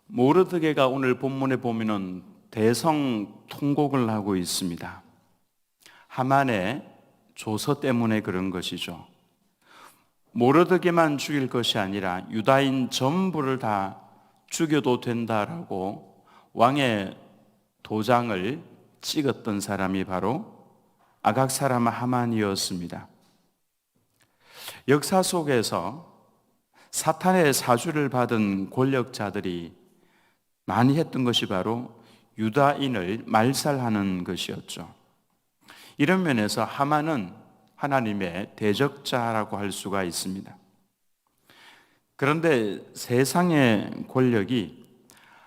모르드게가 오늘 본문에 보면은 대성 통곡을 하고 있습니다. 하만의 조서 때문에 그런 것이죠. 모르드게만 죽일 것이 아니라 유다인 전부를 다 죽여도 된다라고 왕의 도장을 찍었던 사람이 바로 아각 사람 하만이었습니다. 역사 속에서 사탄의 사주를 받은 권력자들이 많이 했던 것이 바로 유다인을 말살하는 것이었죠. 이런 면에서 하만은 하나님의 대적자라고 할 수가 있습니다. 그런데 세상의 권력이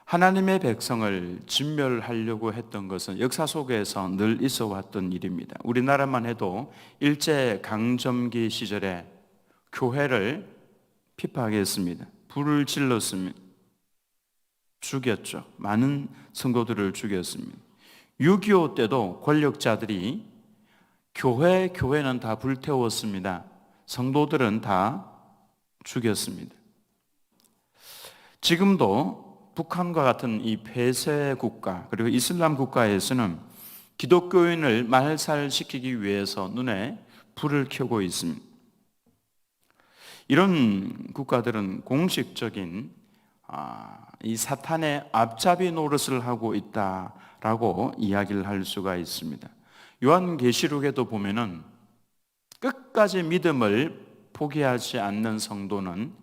하나님의 백성을 진멸하려고 했던 것은 역사 속에서 늘 있어 왔던 일입니다. 우리나라만 해도 일제강점기 시절에 교회를 핍박했습니다. 불을 질렀습니다. 죽였죠. 많은 성도들을 죽였습니다. 6.25 때도 권력자들이 교회는 다 불태웠습니다. 성도들은 다 죽였습니다. 지금도 북한과 같은 이 폐쇄 국가 그리고 이슬람 국가에서는 기독교인을 말살시키기 위해서 눈에 불을 켜고 있습니다. 이런 국가들은 공식적인 이 사탄의 앞잡이 노릇을 하고 있다라고 이야기를 할 수가 있습니다. 요한계시록에도 보면은 끝까지 믿음을 포기하지 않는 성도는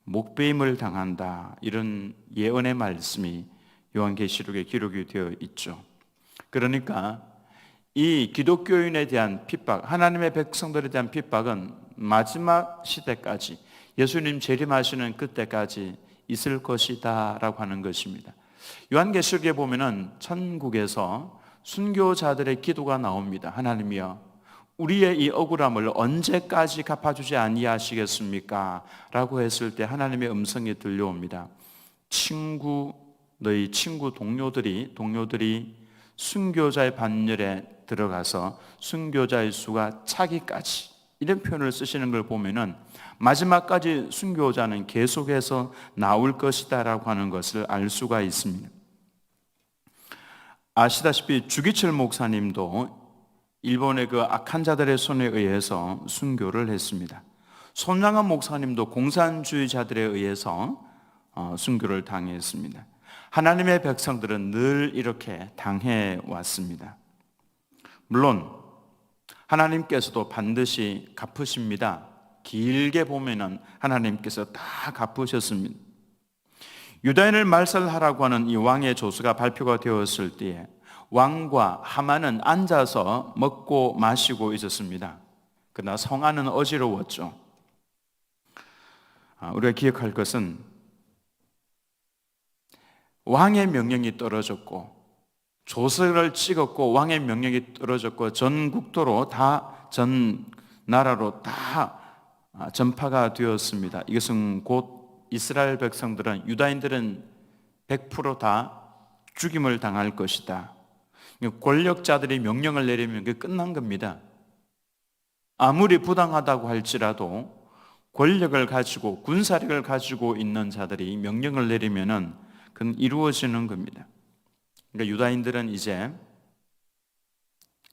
목배임을 당한다, 이런 예언의 말씀이 요한계시록에 기록이 되어 있죠. 그러니까 이 기독교인에 대한 핍박, 하나님의 백성들에 대한 핍박은 마지막 시대까지, 예수님 재림하시는 그때까지 있을 것이다 라고 하는 것입니다. 요한계시록에 보면은 천국에서 순교자들의 기도가 나옵니다. 하나님이여, 우리의 이 억울함을 언제까지 갚아주지 아니하시겠습니까? 라고 했을 때 하나님의 음성이 들려옵니다. 너희 친구 동료들이 순교자의 반열에 들어가서 순교자의 수가 차기까지, 이런 표현을 쓰시는 걸 보면은 마지막까지 순교자는 계속해서 나올 것이다 라고 하는 것을 알 수가 있습니다. 아시다시피 주기철 목사님도 일본의 그 악한 자들의 손에 의해서 순교를 했습니다. 손양원 목사님도 공산주의자들에 의해서 순교를 당했습니다. 하나님의 백성들은 늘 이렇게 당해 왔습니다. 물론 하나님께서도 반드시 갚으십니다. 길게 보면은 하나님께서 다 갚으셨습니다. 유다인을 말살하라고 하는 이 왕의 조서가 발표가 되었을 때에 왕과 하만은 앉아서 먹고 마시고 있었습니다. 그러나 성안은 어지러웠죠. 우리가 기억할 것은 왕의 명령이 떨어졌고 조서를 찍었고 왕의 명령이 떨어졌고 전 국도로 전 나라로 다 전파가 되었습니다. 이것은 곧 이스라엘 백성들은, 유다인들은 100% 죽임을 당할 것이다. 권력자들이 명령을 내리면 그게 끝난 겁니다. 아무리 부당하다고 할지라도 권력을 가지고 군사력을 가지고 있는 자들이 명령을 내리면은 그건 이루어지는 겁니다. 그러니까 유다인들은 이제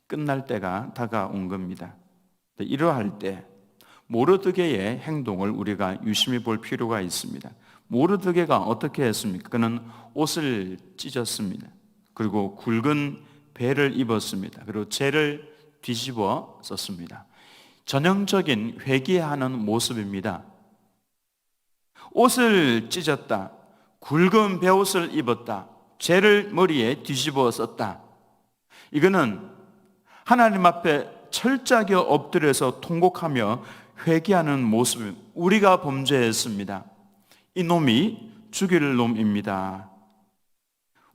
끝날 때가 다가온 겁니다. 이러할 때 모르드게의 행동을 우리가 유심히 볼 필요가 있습니다. 모르드게가 어떻게 했습니까? 그는 옷을 찢었습니다. 그리고 굵은 배를 입었습니다. 그리고 재를 뒤집어 썼습니다. 전형적인 회개하는 모습입니다. 옷을 찢었다, 굵은 베옷을 입었다, 재를 머리에 뒤집어 썼다. 이거는 하나님 앞에 철저하게 엎드려서 통곡하며 회개하는 모습, 우리가 범죄했습니다. 이 놈이 죽일 놈입니다.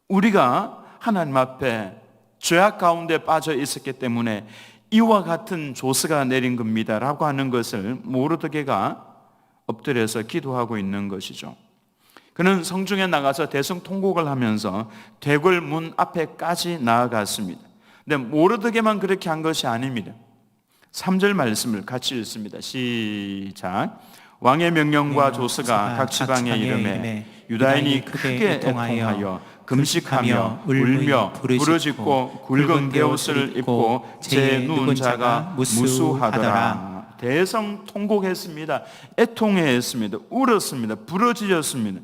우리가 하나님 앞에 죄악 가운데 빠져 있었기 때문에 이와 같은 조서가 내린 겁니다 라고 하는 것을 모르드게가 엎드려서 기도하고 있는 것이죠. 그는 성중에 나가서 대성통곡을 하면서 대궐 문 앞에까지 나아갔습니다. 근데 모르드게만 그렇게 한 것이 아닙니다. 3절 말씀을 같이 읽습니다. 시작. 왕의 명령과 조서가 각 지방에 이름에 유다인이 크게 애통하여 금식하며 울며 부르짖고 굵은 베옷을 입고 제 누운 자가 무수하더라. 대성통곡했습니다. 애통해했습니다. 울었습니다. 부르짖었습니다.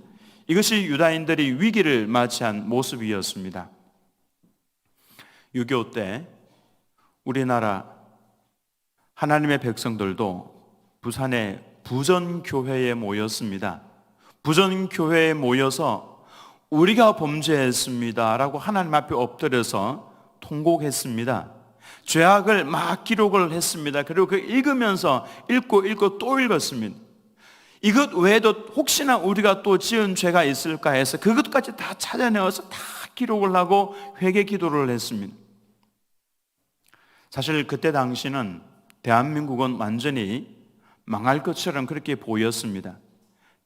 이것이 유다인들이 위기를 맞이한 모습이었습니다. 6.25 때 우리나라 하나님의 백성들도 부산의 부전교회에 모였습니다. 부전교회에 모여서 우리가 범죄했습니다 라고 하나님 앞에 엎드려서 통곡했습니다. 죄악을 막 기록을 했습니다. 그리고 그 읽으면서 읽고 또 읽었습니다. 이것 외에도 혹시나 우리가 또 지은 죄가 있을까 해서 그것까지 다 찾아내어서 다 기록을 하고 회개 기도를 했습니다. 사실 그때 당시는 대한민국은 완전히 망할 것처럼 그렇게 보였습니다.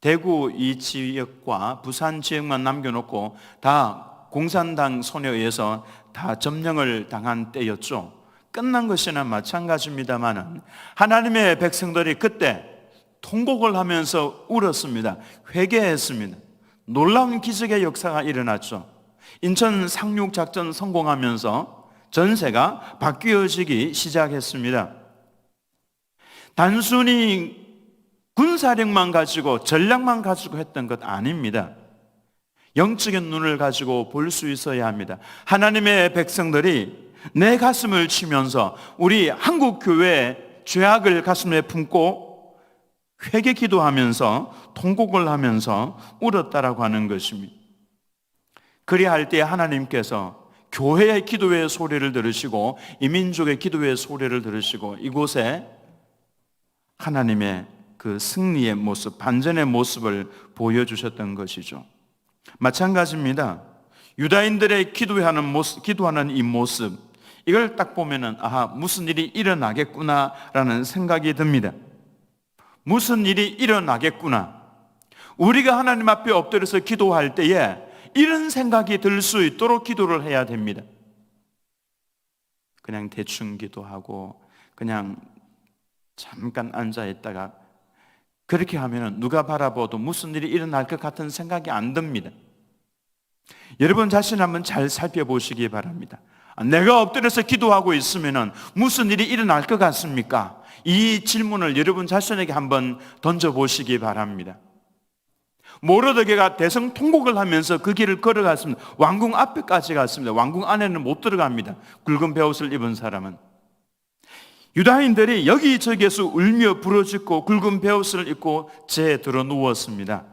대구 이 지역과 부산 지역만 남겨놓고 다 공산당 손에 의해서 다 점령을 당한 때였죠. 끝난 것이나 마찬가지입니다만 하나님의 백성들이 그때 통곡을 하면서 울었습니다. 회개했습니다. 놀라운 기적의 역사가 일어났죠. 인천 상륙작전 성공하면서 전세가 바뀌어지기 시작했습니다. 단순히 군사력만 가지고 전략만 가지고 했던 것 아닙니다. 영적인 눈을 가지고 볼 수 있어야 합니다. 하나님의 백성들이 내 가슴을 치면서 우리 한국교회의 죄악을 가슴에 품고 회개 기도하면서 통곡을 하면서 울었다라고 하는 것입니다. 그리할 때 하나님께서 교회의 기도의 소리를 들으시고 이 민족의 기도의 소리를 들으시고 이곳에 하나님의 그 승리의 모습, 반전의 모습을 보여주셨던 것이죠. 마찬가지입니다. 유다인들의 기도하는 이 모습, 이걸 딱 보면은 무슨 일이 일어나겠구나라는 생각이 듭니다. 무슨 일이 일어나겠구나. 우리가 하나님 앞에 엎드려서 기도할 때에 이런 생각이 들 수 있도록 기도를 해야 됩니다. 그냥 대충 기도하고 그냥 잠깐 앉아 있다가 그렇게 하면 누가 바라봐도 무슨 일이 일어날 것 같은 생각이 안 듭니다. 여러분 자신 한번 잘 살펴보시기 바랍니다. 내가 엎드려서 기도하고 있으면 무슨 일이 일어날 것 같습니까? 이 질문을 여러분 자신에게 한번 던져보시기 바랍니다. 모르드게가 대성통곡을 하면서 그 길을 걸어갔습니다. 왕궁 앞에까지 갔습니다. 왕궁 안에는 못 들어갑니다. 굵은 베옷을 입은 사람은. 유다인들이 여기저기에서 울며 부르짖고 굵은 베옷을 입고 재에 들어 누웠습니다.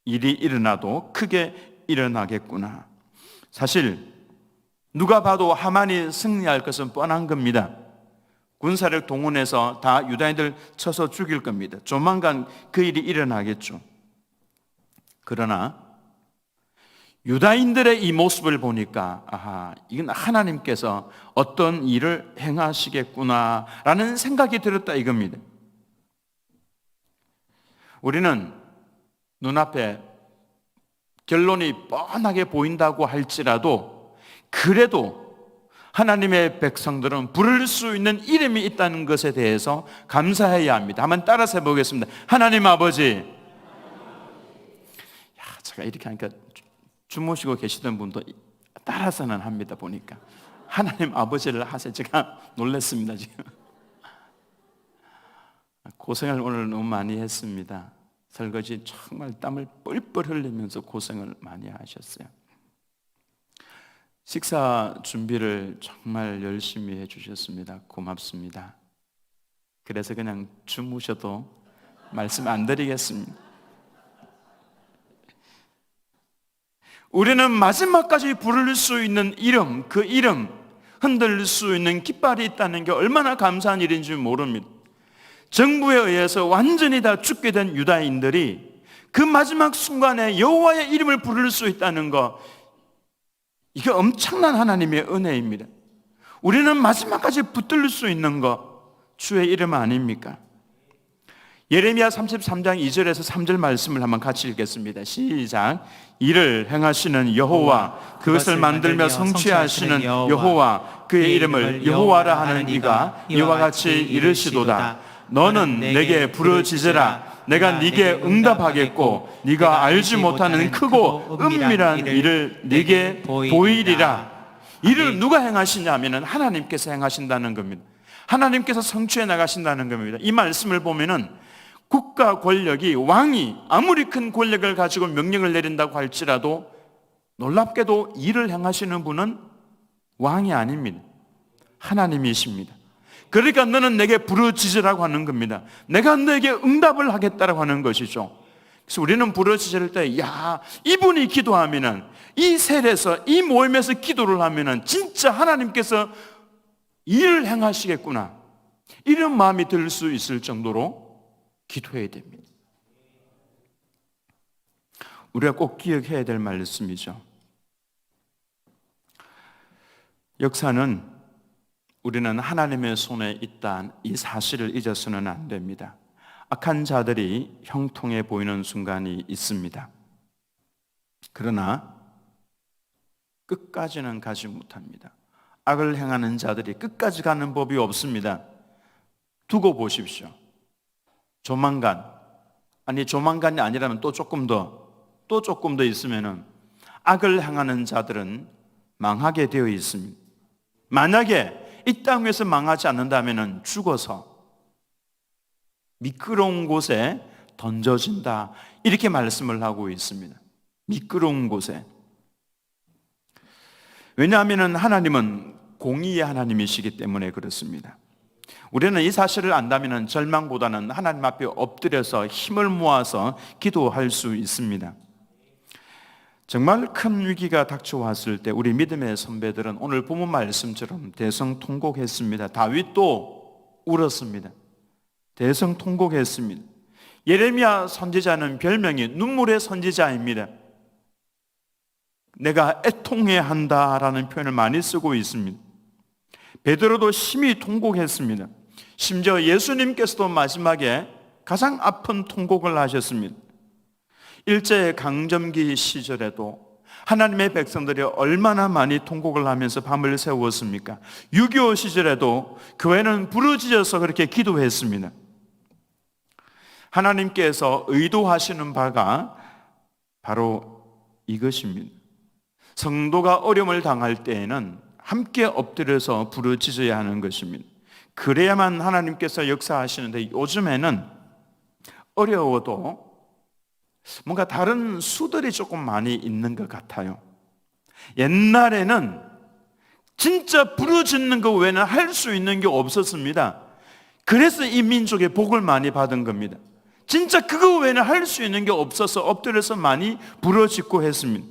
일이 일어나도 크게 일어나겠구나. 사실 누가 봐도 하만이 승리할 것은 뻔한 겁니다. 군사력 동원해서 다 유다인들 쳐서 죽일 겁니다. 조만간 그 일이 일어나겠죠. 그러나 유다인들의 이 모습을 보니까 이건 하나님께서 어떤 일을 행하시겠구나라는 생각이 들었다 이겁니다. 우리는 눈앞에 결론이 뻔하게 보인다고 할지라도 그래도 하나님의 백성들은 부를 수 있는 이름이 있다는 것에 대해서 감사해야 합니다. 한번 따라서 해보겠습니다. 하나님 아버지. 제가 이렇게 하니까 주무시고 계시던 분도 따라서는 합니다. 보니까 하나님 아버지를 하세요. 제가 놀랐습니다. 지금 고생을 오늘 너무 많이 했습니다. 설거지 정말 땀을 뻘뻘 흘리면서 고생을 많이 하셨어요. 식사 준비를 정말 열심히 해주셨습니다. 고맙습니다. 그래서 그냥 주무셔도 말씀 안 드리겠습니다. 우리는 마지막까지 부를 수 있는 이름, 그 이름, 흔들 수 있는 깃발이 있다는 게 얼마나 감사한 일인지 모릅니다. 정부에 의해서 완전히 다 죽게 된 유다인들이 그 마지막 순간에 여호와의 이름을 부를 수 있다는 거, 이게 엄청난 하나님의 은혜입니다. 우리는 마지막까지 붙들 수 있는 거 주의 이름 아닙니까? 예레미야 33장 2절에서 3절 말씀을 한번 같이 읽겠습니다. 시작. 이를 행하시는 여호와, 그것을 만들며 성취하시는 여호와, 그의 이름을 여호와라 하는 이가 이와 같이 이르시도다. 너는 내게 부르짖으라. 내가 네게 응답하겠고 네가 알지 못하는 크고 은밀한 일을 네게 보이리라. 이를 누가 행하시냐 하면은 하나님께서 행하신다는 겁니다. 하나님께서 성취해 나가신다는 겁니다. 이 말씀을 보면은 국가 권력이, 왕이 아무리 큰 권력을 가지고 명령을 내린다고 할지라도 놀랍게도 일을 행하시는 분은 왕이 아닙니다. 하나님이십니다. 그러니까 너는 내게 부르짖으라고 하는 겁니다. 내가 너에게 응답을 하겠다라고 하는 것이죠. 그래서 우리는 부르짖을 때, 야, 이분이 기도하면은, 이 셀에서, 이 모임에서 기도를 하면은 진짜 하나님께서 일을 행하시겠구나, 이런 마음이 들 수 있을 정도로 기도해야 됩니다. 우리가 꼭 기억해야 될 말씀이죠. 역사는 우리는 하나님의 손에 있다는 이 사실을 잊어서는 안 됩니다. 악한 자들이 형통해 보이는 순간이 있습니다. 그러나 끝까지는 가지 못합니다. 악을 행하는 자들이 끝까지 가는 법이 없습니다. 두고 보십시오. 조만간이 아니라면 또 조금 더 있으면은 악을 행하는 자들은 망하게 되어 있습니다. 만약에 이 땅 위에서 망하지 않는다면 죽어서 미끄러운 곳에 던져진다, 이렇게 말씀을 하고 있습니다. 미끄러운 곳에. 왜냐하면 하나님은 공의의 하나님이시기 때문에 그렇습니다. 우리는 이 사실을 안다면 절망보다는 하나님 앞에 엎드려서 힘을 모아서 기도할 수 있습니다. 정말 큰 위기가 닥쳐왔을 때 우리 믿음의 선배들은 오늘 본문 말씀처럼 대성통곡했습니다. 다윗도 울었습니다. 대성통곡했습니다. 예레미야 선지자는 별명이 눈물의 선지자입니다. 내가 애통해야 한다라는 표현을 많이 쓰고 있습니다. 베드로도 심히 통곡했습니다. 심지어 예수님께서도 마지막에 가장 아픈 통곡을 하셨습니다. 일제 강점기 시절에도 하나님의 백성들이 얼마나 많이 통곡을 하면서 밤을 새웠습니까? 6.25 시절에도 교회는 부르짖어서 그렇게 기도했습니다. 하나님께서 의도하시는 바가 바로 이것입니다. 성도가 어려움을 당할 때에는 함께 엎드려서 부르짖어야 하는 것입니다. 그래야만 하나님께서 역사하시는데, 요즘에는 어려워도 뭔가 다른 수들이 조금 많이 있는 것 같아요. 옛날에는 진짜 부르짖는 것 외에는 할 수 있는 게 없었습니다. 그래서 이 민족의 복을 많이 받은 겁니다. 진짜 그거 외에는 할 수 있는 게 없어서 엎드려서 많이 부르짖고 했습니다.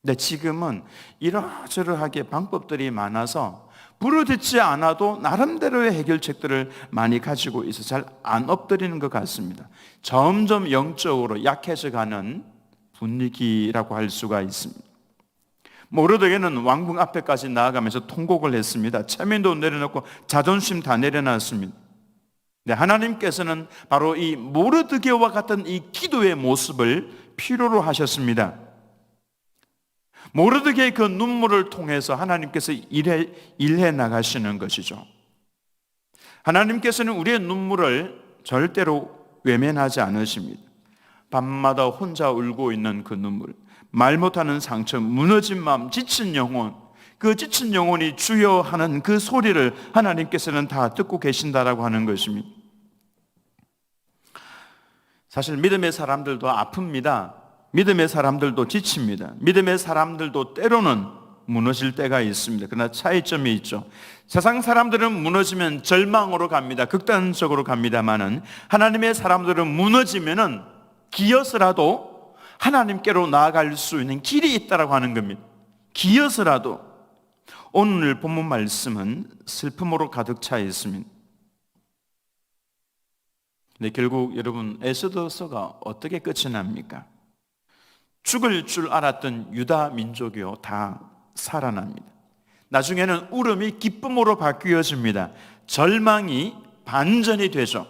근데 지금은 이러저러하게 방법들이 많아서 부르짖지 않아도 나름대로의 해결책들을 많이 가지고 있어서 잘 안 엎드리는 것 같습니다. 점점 영적으로 약해져가는 분위기라고 할 수가 있습니다. 모르드게는 왕궁 앞에까지 나아가면서 통곡을 했습니다. 체면도 내려놓고 자존심 다 내려놨습니다. 네, 하나님께서는 바로 이 모르드게와 같은 이 기도의 모습을 필요로 하셨습니다. 모르드게의 그 눈물을 통해서 하나님께서 일해 나가시는 것이죠. 하나님께서는 우리의 눈물을 절대로 외면하지 않으십니다. 밤마다 혼자 울고 있는 그 눈물, 말 못하는 상처, 무너진 마음, 지친 영혼, 그 지친 영혼이 주여 하는 그 소리를 하나님께서는 다 듣고 계신다라고 하는 것입니다. 사실 믿음의 사람들도 아픕니다. 믿음의 사람들도 지칩니다. 믿음의 사람들도 때로는 무너질 때가 있습니다. 그러나 차이점이 있죠. 세상 사람들은 무너지면 절망으로 갑니다. 극단적으로 갑니다만은 하나님의 사람들은 무너지면은 기어서라도 하나님께로 나아갈 수 있는 길이 있다라고 하는 겁니다. 기어서라도. 오늘 본문 말씀은 슬픔으로 가득 차 있습니다. 근데 결국 여러분, 에스더서가 어떻게 끝이 납니까? 죽을 줄 알았던 유다 민족이요, 다 살아납니다. 나중에는 울음이 기쁨으로 바뀌어집니다. 절망이 반전이 되죠.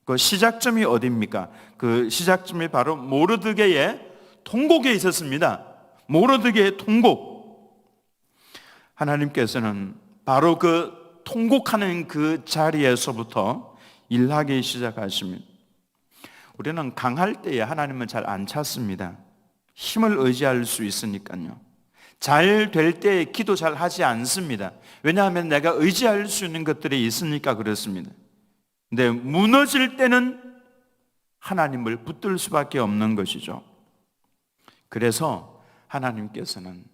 그 시작점이 어디입니까? 그 시작점이 바로 모르드게의 통곡에 있었습니다. 모르드게의 통곡. 하나님께서는 바로 그 통곡하는 그 자리에서부터 일하기 시작하시면 우리는 강할 때에 하나님은 잘 안 찾습니다. 힘을 의지할 수 있으니까요. 잘 될 때에 기도 잘 하지 않습니다. 왜냐하면 내가 의지할 수 있는 것들이 있으니까 그렇습니다. 근데 무너질 때는 하나님을 붙들 수밖에 없는 것이죠. 그래서 하나님께서는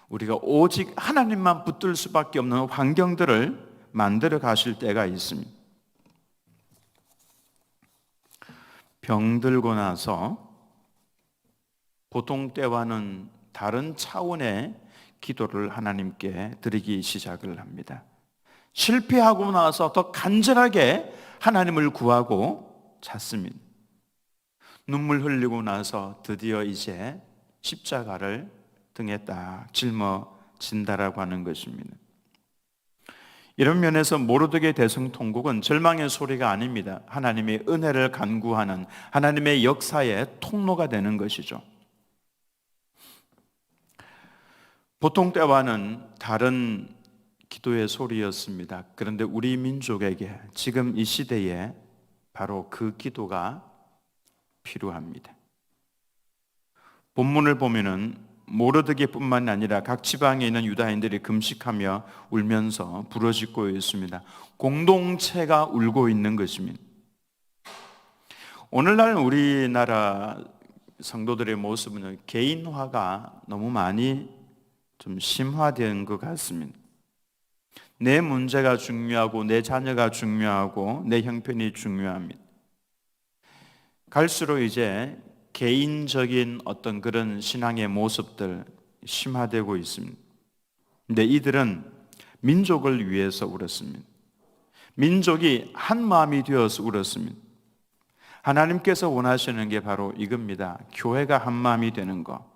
우리가 오직 하나님만 붙들 수밖에 없는 환경들을 만들어 가실 때가 있습니다. 병들고 나서 보통 때와는 다른 차원의 기도를 하나님께 드리기 시작을 합니다. 실패하고 나서 더 간절하게 하나님을 구하고 찾습니다. 눈물 흘리고 나서 드디어 이제 십자가를 등에 딱 짊어진다라고 하는 것입니다. 이런 면에서 모르드게 대성통곡은 절망의 소리가 아닙니다. 하나님의 은혜를 간구하는 하나님의 역사의 통로가 되는 것이죠. 보통 때와는 다른 기도의 소리였습니다. 그런데 우리 민족에게 지금 이 시대에 바로 그 기도가 필요합니다. 본문을 보면은 모르드게뿐만 아니라 각 지방에 있는 유다인들이 금식하며 울면서 부르짖고 있습니다. 공동체가 울고 있는 것입니다. 오늘날 우리나라 성도들의 모습은 개인화가 너무 많이 좀 심화된 것 같습니다. 내 문제가 중요하고 내 자녀가 중요하고 내 형편이 중요합니다. 갈수록 이제 개인적인 어떤 그런 신앙의 모습들 심화되고 있습니다. 근데 이들은 민족을 위해서 울었습니다. 민족이 한 마음이 되어서 울었습니다. 하나님께서 원하시는 게 바로 이겁니다. 교회가 한 마음이 되는 것.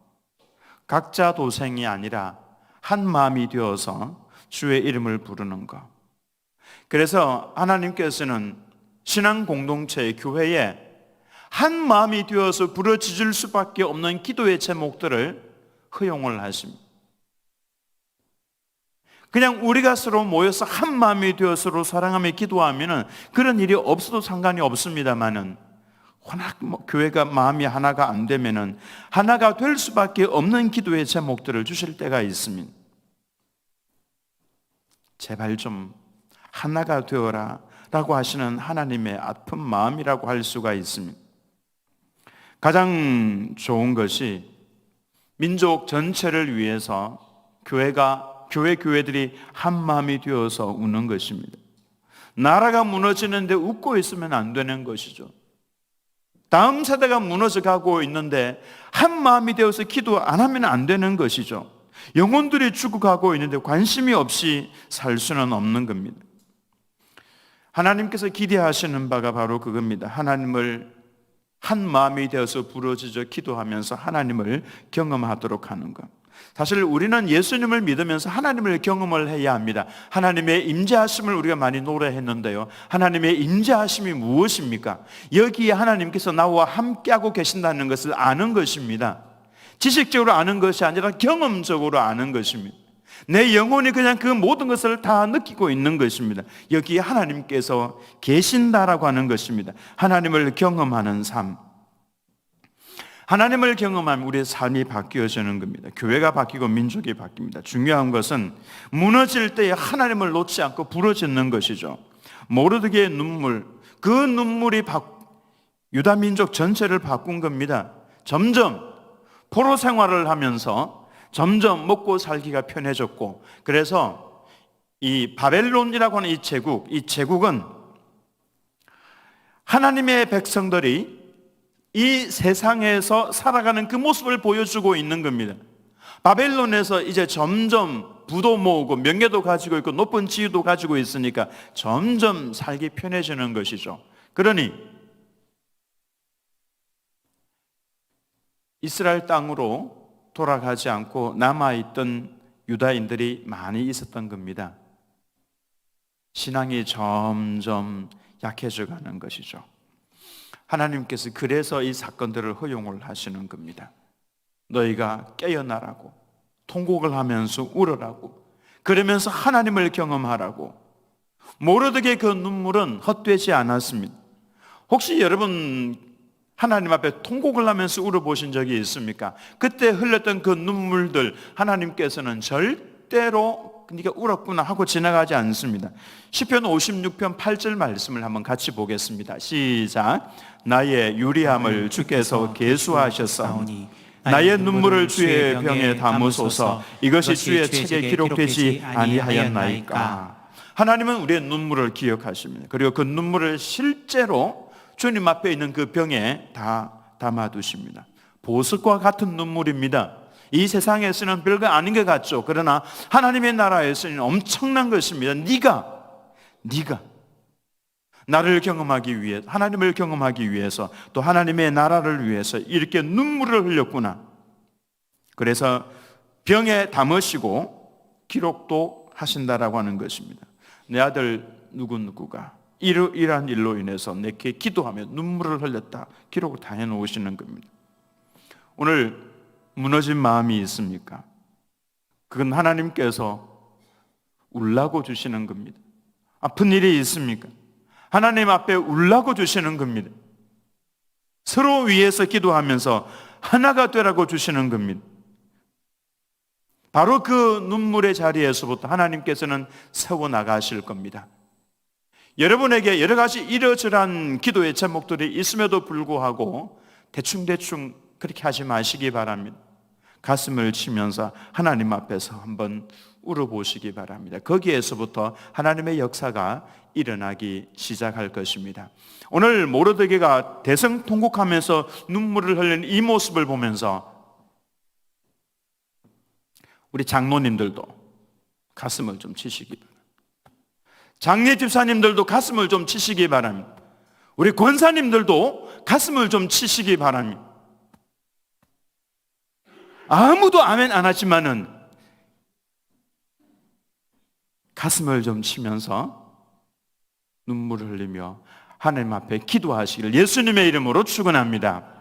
각자 도생이 아니라 한 마음이 되어서 주의 이름을 부르는 것. 그래서 하나님께서는 신앙 공동체의 교회에 한 마음이 되어서 부르짖을 수밖에 없는 기도의 제목들을 허용을 하십니다. 그냥 우리가 서로 모여서 한 마음이 되어 서로 사랑하며 기도하면 그런 일이 없어도 상관이 없습니다만은 워낙 교회가 마음이 하나가 안 되면은 하나가 될 수밖에 없는 기도의 제목들을 주실 때가 있습니다. 제발 좀 하나가 되어라 라고 하시는 하나님의 아픈 마음이라고 할 수가 있습니다. 가장 좋은 것이 민족 전체를 위해서 교회들이 한 마음이 되어서 우는 것입니다. 나라가 무너지는데 웃고 있으면 안 되는 것이죠. 다음 세대가 무너져 가고 있는데 한 마음이 되어서 기도 안 하면 안 되는 것이죠. 영혼들이 죽어가고 있는데 관심이 없이 살 수는 없는 겁니다. 하나님께서 기대하시는 바가 바로 그겁니다. 하나님을 한 마음이 되어서 부르짖어 기도하면서 하나님을 경험하도록 하는 것. 사실 우리는 예수님을 믿으면서 하나님을 경험을 해야 합니다. 하나님의 임재하심을 우리가 많이 노래했는데요. 하나님의 임재하심이 무엇입니까? 여기에 하나님께서 나와 함께하고 계신다는 것을 아는 것입니다. 지식적으로 아는 것이 아니라 경험적으로 아는 것입니다. 내 영혼이 그냥 그 모든 것을 다 느끼고 있는 것입니다. 여기에 하나님께서 계신다라고 하는 것입니다. 하나님을 경험하는 삶. 하나님을 경험하면 우리의 삶이 바뀌어지는 겁니다. 교회가 바뀌고 민족이 바뀝니다. 중요한 것은 무너질 때에 하나님을 놓지 않고 부르짖는 것이죠. 모르드게의 눈물, 그 눈물이 유다 민족 전체를 바꾼 겁니다. 점점 포로 생활을 하면서 점점 먹고 살기가 편해졌고, 그래서 이 바벨론이라고 하는 이 제국은 하나님의 백성들이 이 세상에서 살아가는 그 모습을 보여주고 있는 겁니다. 바벨론에서 이제 점점 부도 모으고 명예도 가지고 있고 높은 지위도 가지고 있으니까 점점 살기 편해지는 것이죠. 그러니 이스라엘 땅으로 돌아가지 않고 남아있던 유다인들이 많이 있었던 겁니다. 신앙이 점점 약해져 가는 것이죠. 하나님께서 그래서 이 사건들을 허용을 하시는 겁니다. 너희가 깨어나라고, 통곡을 하면서 울으라고, 그러면서 하나님을 경험하라고. 모르드게의 그 눈물은 헛되지 않았습니다. 혹시 여러분 하나님 앞에 통곡을 하면서 울어보신 적이 있습니까? 그때 흘렸던 그 눈물들 하나님께서는 절대로 네가 울었구나 하고 지나가지 않습니다. 시편 56편 8절 말씀을 한번 같이 보겠습니다. 시작. 나의 유리함을 주께서 계수하셨사오니 나의 눈물을 주의 병에 담으소서. 이것이 주의 책에 기록되지 아니하였나이까. 하나님은 우리의 눈물을 기억하십니다. 그리고 그 눈물을 실제로 주님 앞에 있는 그 병에 다 담아두십니다. 보석과 같은 눈물입니다. 이 세상에서는 별거 아닌 것 같죠. 그러나 하나님의 나라에서는 엄청난 것입니다. 네가 나를 경험하기 위해, 하나님을 경험하기 위해서, 또 하나님의 나라를 위해서 이렇게 눈물을 흘렸구나. 그래서 병에 담으시고 기록도 하신다라고 하는 것입니다. 내 아들 누구누구가 이러한 일로 인해서 내게 기도하며 눈물을 흘렸다. 기록을 다 해놓으시는 겁니다. 오늘 무너진 마음이 있습니까? 그건 하나님께서 울라고 주시는 겁니다. 아픈 일이 있습니까? 하나님 앞에 울라고 주시는 겁니다. 서로 위해서 기도하면서 하나가 되라고 주시는 겁니다. 바로 그 눈물의 자리에서부터 하나님께서는 세워나가실 겁니다. 여러분에게 여러 가지 이러저러한 기도의 제목들이 있음에도 불구하고 대충대충 그렇게 하지 마시기 바랍니다. 가슴을 치면서 하나님 앞에서 한번 울어보시기 바랍니다. 거기에서부터 하나님의 역사가 일어나기 시작할 것입니다. 오늘 모르드게가 대성통곡하면서 눈물을 흘리는 이 모습을 보면서 우리 장로님들도 가슴을 좀 치시기 바랍니다. 장례 집사님들도 가슴을 좀 치시기 바랍니다. 우리 권사님들도 가슴을 좀 치시기 바랍니다. 아무도 아멘 안 하지만은 가슴을 좀 치면서 눈물을 흘리며 하나님 앞에 기도하시기를 예수님의 이름으로 축원합니다.